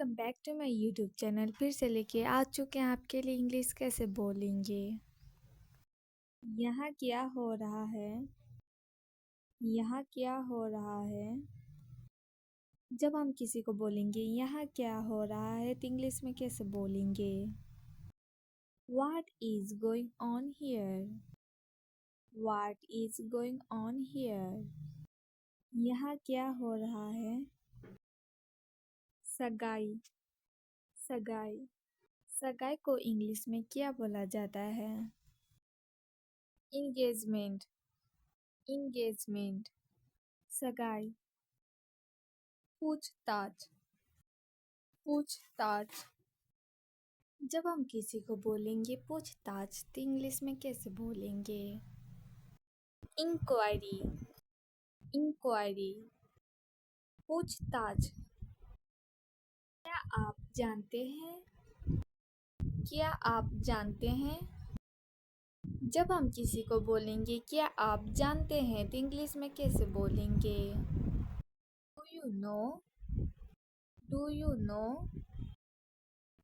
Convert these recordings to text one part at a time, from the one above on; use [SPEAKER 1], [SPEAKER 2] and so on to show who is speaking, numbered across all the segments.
[SPEAKER 1] Welcome back to my YouTube channel. फिर से लेके आ चुके हैं आपके लिए इंग्लिश कैसे बोलेंगे। यहाँ क्या हो रहा है, यहाँ क्या हो रहा है। जब हम किसी को बोलेंगे यहाँ क्या हो रहा है तो इंग्लिश में कैसे बोलेंगे। What is going on here? What is going on here? यहाँ क्या हो रहा है। सगाई, सगाई, सगाई को इंग्लिश में क्या बोला जाता है। इंगेजमेंट, इंगेजमेंट, सगाई। पूछताछ, पूछताछ। जब हम किसी को बोलेंगे पूछताछ तो इंग्लिश में कैसे बोलेंगे। इंक्वायरी, इंक्वायरी, पूछताछ। क्या आप जानते हैं, क्या आप जानते हैं। जब हम किसी को बोलेंगे क्या आप जानते हैं तो इंग्लिश में कैसे बोलेंगे। Do you know, do you know.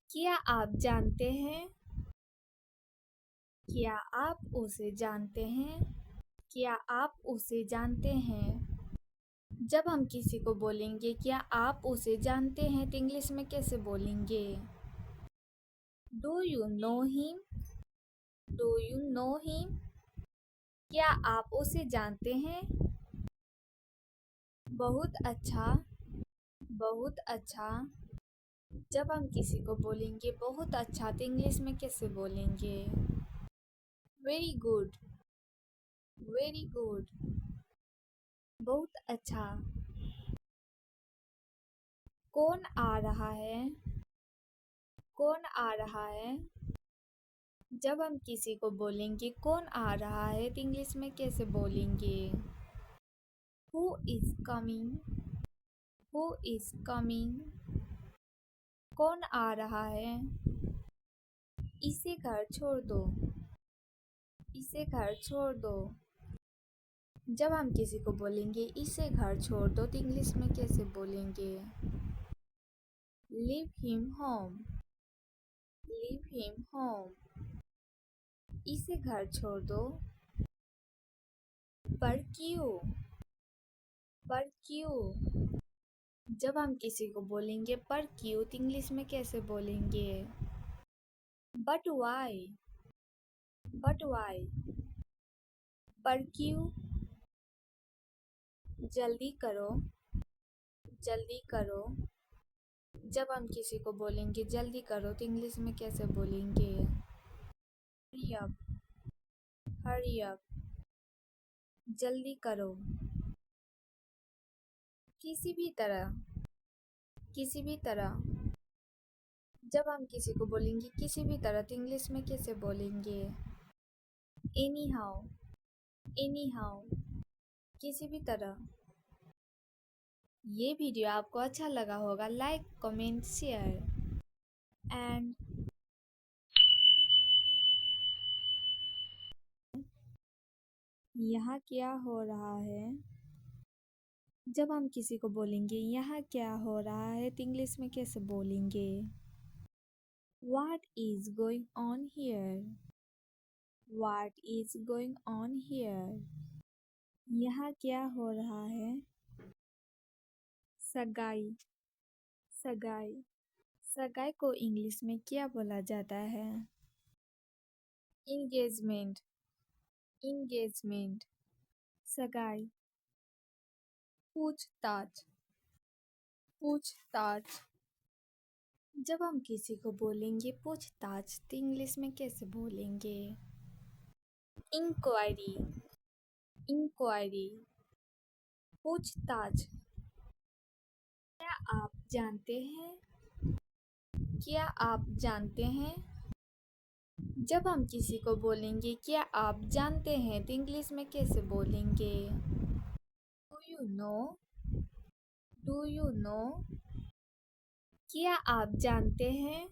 [SPEAKER 1] क्या आप जानते हैं, क्या आप उसे जानते हैं, क्या आप उसे जानते हैं। जब हम किसी को बोलेंगे क्या आप उसे जानते हैं तो इंग्लिश में कैसे बोलेंगे। Do you know him, do you know him. क्या आप उसे जानते हैं। बहुत अच्छा, बहुत अच्छा। जब हम किसी को बोलेंगे बहुत अच्छा तो इंग्लिश में कैसे बोलेंगे। वेरी गुड, वेरी गुड, बहुत अच्छा। कौन आ रहा है, कौन आ रहा है। जब हम किसी को बोलेंगे कौन आ रहा है तो इंग्लिश में कैसे बोलेंगे। Who is coming, who is coming. कौन आ रहा है। इसे घर छोड़ दो, इसे घर छोड़ दो। जब हम किसी को बोलेंगे इसे घर छोड़ दो तो इंग्लिश में कैसे बोलेंगे। Leave him home, leave him home. इसे घर छोड़ दो। पर क्यों, पर क्यों। जब हम किसी को बोलेंगे पर क्यों तो इंग्लिश में कैसे बोलेंगे। But why, but why. पर क्यों। जल्दी करो, जल्दी करो। जब हम किसी को बोलेंगे जल्दी करो तो इंग्लिश में कैसे बोलेंगे। Hurry up, hurry up. जल्दी करो। किसी भी तरह, किसी भी तरह। जब हम किसी को बोलेंगे किसी भी तरह तो इंग्लिश में कैसे बोलेंगे। Any how, any how. किसी भी तरह। ये वीडियो आपको अच्छा लगा होगा, लाइक कमेंट शेयर एंड यहाँ क्या हो रहा है। जब हम किसी को बोलेंगे यहाँ क्या हो रहा है तो इंग्लिश में कैसे बोलेंगे। What is going on here? What is going on here? यहाँ क्या हो रहा है। सगाई, सगाई, सगाई को इंग्लिश में क्या बोला जाता है। इंगेजमेंट, इंगेजमेंट, सगाई। पूछताछ, पूछताछ। जब हम किसी को बोलेंगे पूछताछ तो इंग्लिश में कैसे बोलेंगे। इंक्वायरी, इंक्वायरी, पूछताछ। क्या आप जानते हैं, क्या आप जानते हैं। जब हम किसी को बोलेंगे क्या आप जानते हैं तो इंग्लिश में कैसे बोलेंगे। Do you know, do you know. क्या आप जानते हैं,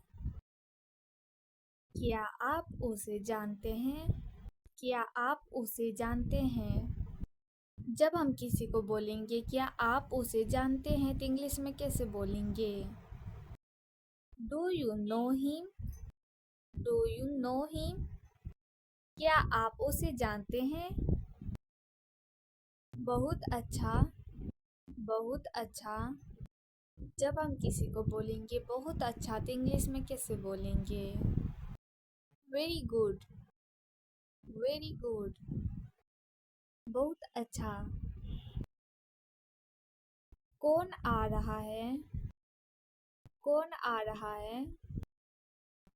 [SPEAKER 1] क्या आप उसे जानते हैं, क्या आप उसे जानते हैं। जब हम किसी को बोलेंगे क्या आप उसे जानते हैं तो इंग्लिश में कैसे बोलेंगे। Do you know him? Do you know him? क्या आप उसे जानते हैं? बहुत अच्छा, बहुत अच्छा। जब हम किसी को बोलेंगे बहुत अच्छा तो इंग्लिश में कैसे बोलेंगे? Very good, very good. बहुत अच्छा। कौन आ रहा है? कौन आ रहा है?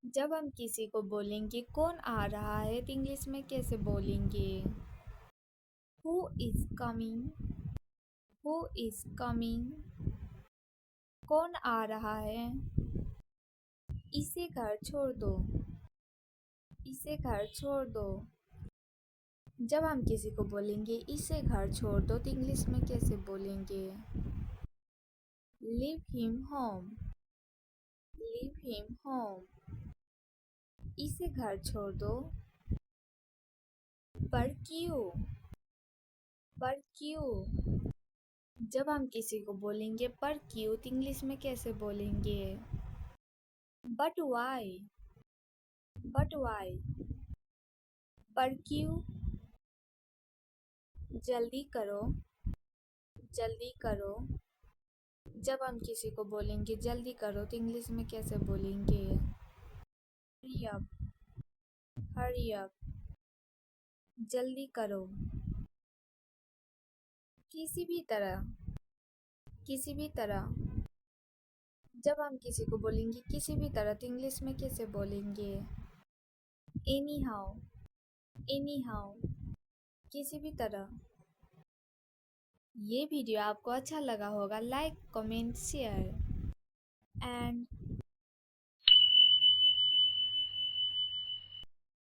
[SPEAKER 1] जब हम किसी को बोलेंगे कौन आ रहा है तो इंग्लिश में कैसे बोलेंगे? Who is coming? Who is coming? कौन आ रहा है? इसे घर छोड़ दो। इसे घर छोड़ दो। जब हम किसी को बोलेंगे इसे घर छोड़ दो तो इंग्लिश में कैसे बोलेंगे? Leave him home. Leave him home. इसे घर छोड़ दो। पर क्यों? पर क्यों? जब हम किसी को बोलेंगे पर क्यों तो इंग्लिश में कैसे बोलेंगे? But why? But why? पर क्यों? जल्दी करो। जल्दी करो। जब हम किसी को बोलेंगे जल्दी करो तो इंग्लिश में कैसे बोलेंगे? Hurry up. Hurry up. जल्दी करो। किसी भी तरह। किसी भी तरह। जब हम किसी को बोलेंगे किसी भी तरह तो इंग्लिश में कैसे बोलेंगे? Any how. Any how. किसी भी तरह। ये वीडियो आपको अच्छा लगा होगा, लाइक कमेंट शेयर एंड